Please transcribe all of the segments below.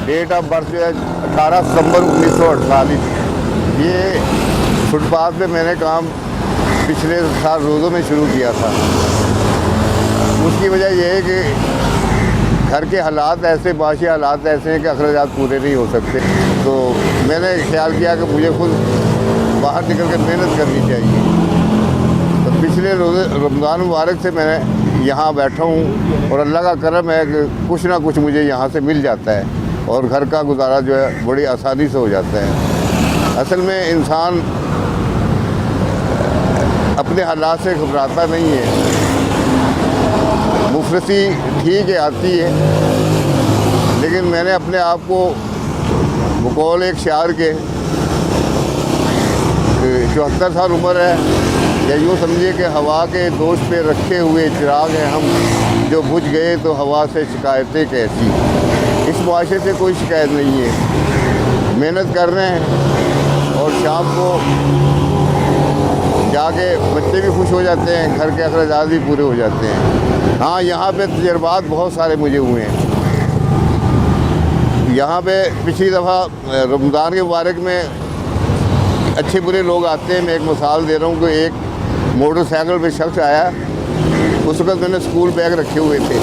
Date of birth जो है 18 सितंबर 1948। ये फुटपाथ पे मैंने काम पिछले साल रोज़ों में शुरू किया था। उसकी वजह यह है कि घर के हालात ऐसे, माशी हालात ऐसे हैं कि अखराजात पूरे नहीं हो सकते। तो मैंने ख्याल किया कि मुझे खुद बाहर निकल कर मेहनत करनी चाहिए। तो पिछले रमज़ान मुबारक से मैं यहाँ बैठा हूँ और अल्लाह का करम है कि कुछ ना कुछ मुझे यहाँ से मिल जाता है और घर का गुजारा जो है बड़ी आसानी से हो जाता है। असल में इंसान अपने हालात से घबराता नहीं है। मुफलसी ठीक है, आती है, लेकिन मैंने अपने आप को बकौल एक शायर के 74 साल उम्र है, या यूँ समझिए कि हवा के दोष पे रखे हुए चिराग हैं हम, जो बुझ गए तो हवा से शिकायतें कैसी। इस मुआशरे से कोई शिकायत नहीं है, मेहनत कर रहे हैं और शाम को जाके बच्चे भी खुश हो जाते हैं, घर के अखराजात भी पूरे हो जाते हैं। हाँ, यहाँ पे तजर्बात बहुत सारे मुझे हुए हैं। यहाँ पे पिछली दफ़ा रमज़ान के मुबारक में अच्छे बुरे लोग आते हैं। मैं एक मिसाल दे रहा हूँ कि एक मोटरसाइकिल पे शख्स आया, उस वक्त मैंने स्कूल बैग रखे हुए थे,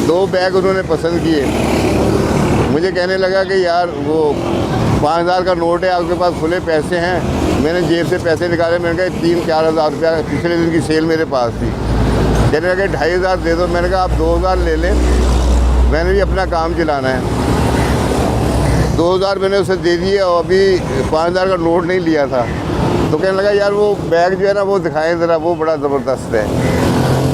2 बैग उन्होंने पसंद किए। मुझे कहने लगा कि यार वो 5000 का नोट है, आपके पास खुले पैसे हैं? मैंने जेब से पैसे निकाले, मैंने कहा 3-4 हज़ार रुपया पिछले दिन की सेल मेरे पास थी। कहने लगे 2500 दे दो। मैंने कहा आप 2000 ले लें, मैंने भी अपना काम चलाना है। 2000 मैंने उसे दे दिए और अभी 5000 का नोट नहीं लिया था। तो कहने लगा यार वो बैग जो है ना वो दिखाएं ज़रा, वो बड़ा ज़बरदस्त है।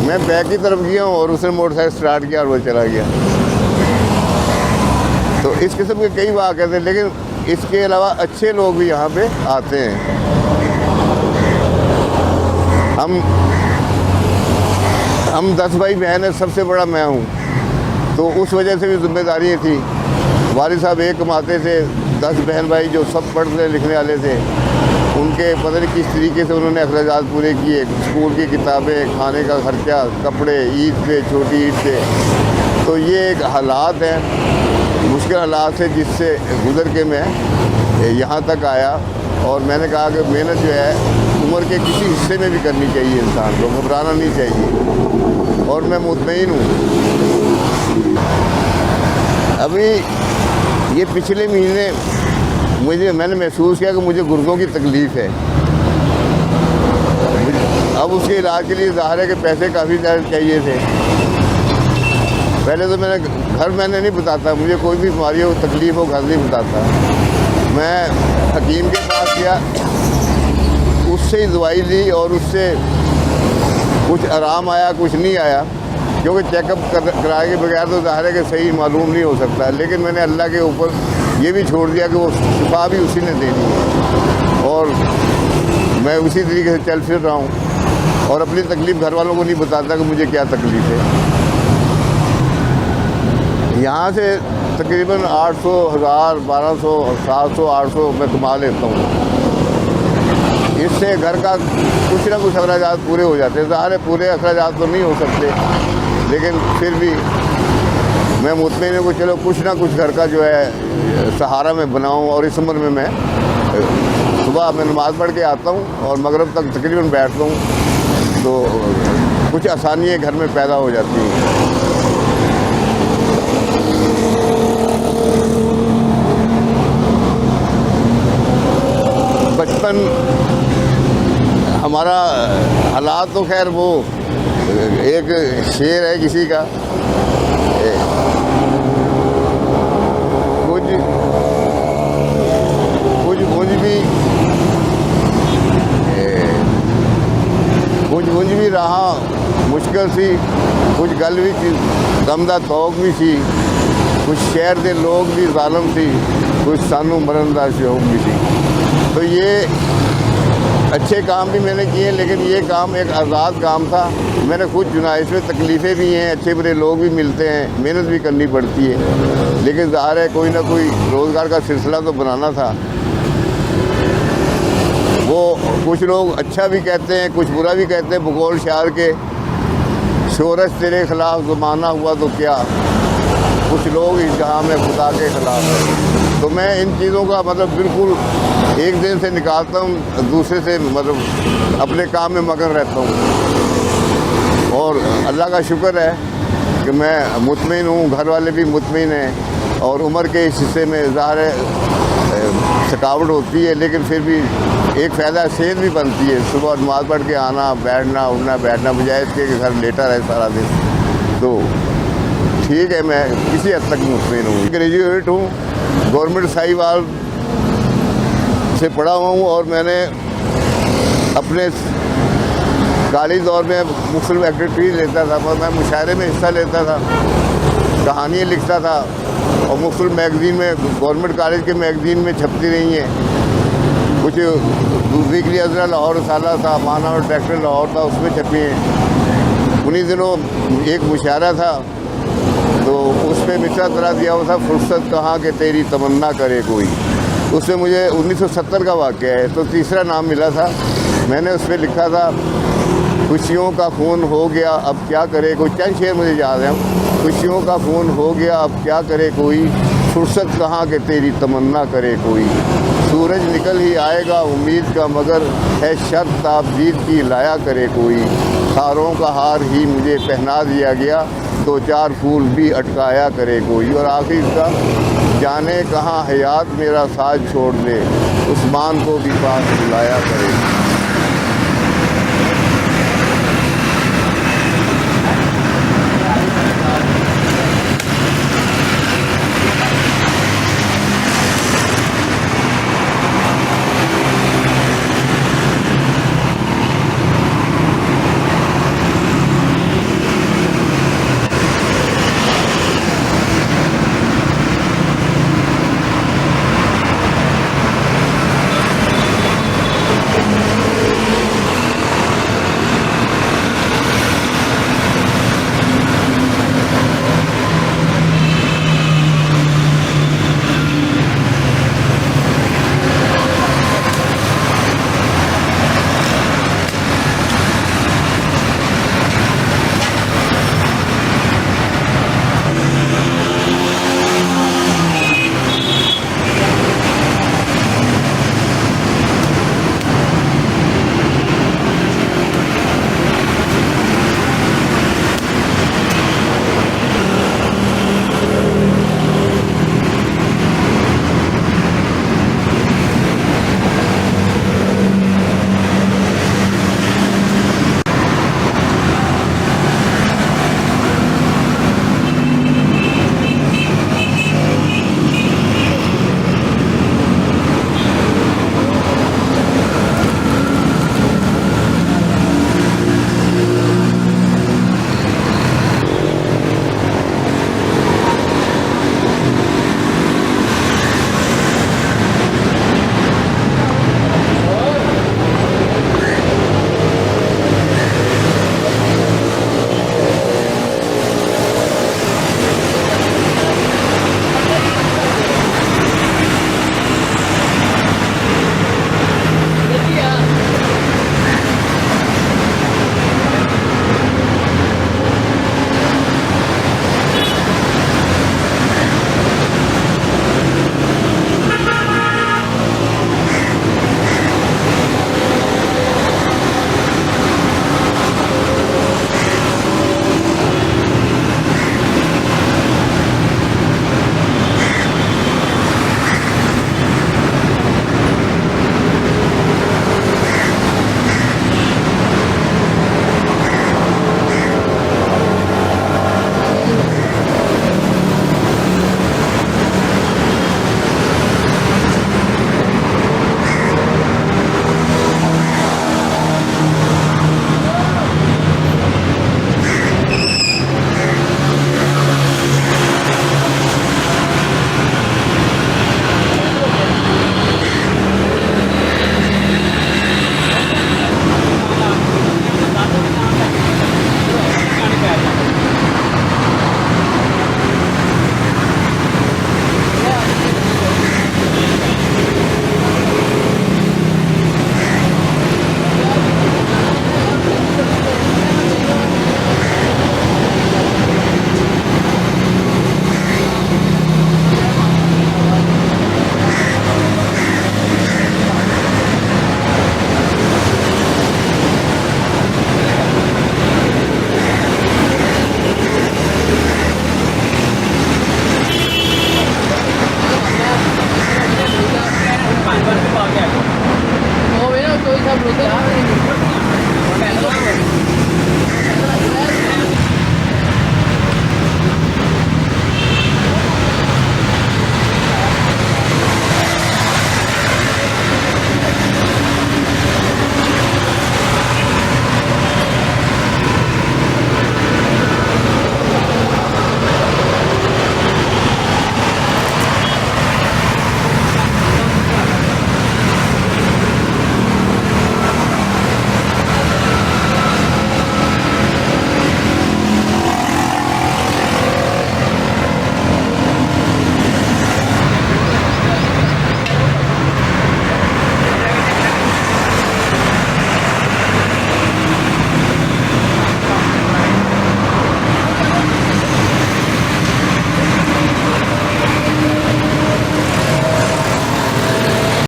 मैं बैग की तरफ गया हूँ और उसने मोटरसाइकिल स्टार्ट किया और वो चला गया। तो इस किस्म के कई वाक़े थे, लेकिन इसके अलावा अच्छे लोग भी यहाँ पे आते हैं। हम 10 भाई बहन है, सबसे बड़ा मैं हूँ, तो उस वजह से भी जिम्मेदारी थी। वालिद साहब एक कमाते थे, 10 बहन भाई जो सब पढ़ने लिखने वाले थे, उनके पता नहीं किस तरीके से उन्होंने अखराजात पूरे किए। स्कूल की किताबें, खाने का खर्चा, कपड़े, ईद पे, छोटी ईद पे। तो ये एक हालात हैं, मुश्किल हालात से जिससे गुज़र के मैं यहाँ तक आया। और मैंने कहा कि मेहनत जो है उम्र के किसी हिस्से में भी करनी चाहिए, इंसान को घबराना नहीं चाहिए। और मैं मुतमईन हूँ। अभी ये पिछले महीने मैंने महसूस किया कि मुझे गुर्दों की तकलीफ़ है। अब उसके इलाज के लिए ज़ाहिर है कि पैसे काफ़ी ज़्यादा चाहिए थे। पहले तो मैंने नहीं बताता, मुझे कोई भी बीमारी हो, तकलीफ़ हो, घर नहीं बताता। मैं हकीम के पास गया, उससे ही दवाई ली और उससे कुछ आराम आया, कुछ नहीं आया, क्योंकि चेकअप कराए के बगैर तो ज़ाहिर है कि सही मालूम नहीं हो सकता। लेकिन मैंने अल्लाह के ऊपर ये भी छोड़ दिया कि वो शिफा भी उसी ने देनी है, और मैं उसी तरीके से चल फिर रहा हूँ और अपनी तकलीफ़ घर वालों को नहीं बताता कि मुझे क्या तकलीफ़ है। यहाँ से तकरीबन 800, 1000, 1200, 700, 800 मैं कमा लेता हूँ। इससे घर का कुछ ना कुछ अखराजात पूरे हो जाते हैं। ज़ाहिर है पूरे अखराजात तो नहीं हो सकते, लेकिन फिर भी मैं मुतमईन हूँ कि चलो कुछ ना कुछ घर का जो है सहारा मैं बनाऊँ। और इस उम्र में मैं सुबह मैं नमाज़ पढ़ के आता हूँ और मगरिब तक तकरीबन बैठता हूँ, तो कुछ आसानियाँ घर में पैदा हो जाती हैं। बचपन हमारा हालात तो खैर, वो एक शेर है किसी का, कुछ भी रहा मुश्किल सी, कुछ गल भी दम दा तौक भी सी, कुछ शहर के लोग भी जालम सी, कुछ सानू मरन दा शौक भी सी। तो ये अच्छे काम भी मैंने किए, लेकिन ये काम एक आज़ाद काम था। मैंने खुद चुना। इसमें तकलीफ़ें भी हैं, अच्छे बुरे लोग भी मिलते हैं, मेहनत भी करनी पड़ती है, लेकिन ज़ाहिर है कोई ना कोई रोज़गार का सिलसिला तो बनाना था। वो कुछ लोग अच्छा भी कहते हैं, कुछ बुरा भी कहते हैं। बकौल शायर के, शोहरत तेरे ख़िलाफ़ ज़माना हुआ तो क्या, कुछ लोग इस जहाँ में खुदा के खिलाफ हैं। तो मैं इन चीज़ों का मतलब बिल्कुल एक दिन से निकालता हूँ, दूसरे से मतलब अपने काम में मगन रहता हूँ। और अल्लाह का शुक्र है कि मैं मुतमिन हूँ, घर वाले भी मुतमिन हैं। और उम्र के इस हिस्से में ज़ाहिर है थकावट होती है, लेकिन फिर भी एक फ़ायदा सेहत भी बनती है। सुबह नमाज़ पढ़ के आना, बैठना, उठना बैठना, बजाय इसके कि घर लेटा रहे सारा दिन। तो ठीक है, मैं किसी हद तक मुतमिन हूँ। ग्रेजुएट हूँ, गवर्नमेंट साहिवाल से पढ़ा हुआ हूँ। और मैंने अपने कॉलेज दौर में मुख्तलिफ एक्टिविटीज़ लेता था। मैं मुशायरे में हिस्सा लेता था, कहानियाँ लिखता था, और मुख्तलिफ मैगज़ीन में, गवर्नमेंट कॉलेज के मैगज़ीन में छपती रही हैं। कुछ वीकली अजरा लाहौर रसाला था, माना और ट्रैक्टर लाहौर था, उसमें छपी हैं। उन्हीं दिनों एक मुशायरा था, तो उस पर मिसरा तरह दिया हुआ था, फुर्सत कहाँ के तेरी तमन्ना करे कोई। उसमें मुझे 1970 का वाक़या है, तो तीसरा नाम मिला था। मैंने उस पर लिखा था, खुशियों का खून हो गया अब क्या करे कोई। चंद शेर मुझे याद है। खुशियों का खून हो गया अब क्या करे कोई, फुर्सत कहाँ के तेरी तमन्ना करे कोई। सूरज निकल ही आएगा उम्मीद का, मगर है शर्त ताबदीद की लाया करे कोई। हारों का हार ही मुझे पहना दिया गया, दो चार फूल भी अटकाया करे कोई। और आखिर का, जाने कहाँ हयात मेरा साज छोड़ दे, उस्मान को भी पास बुलाया करे।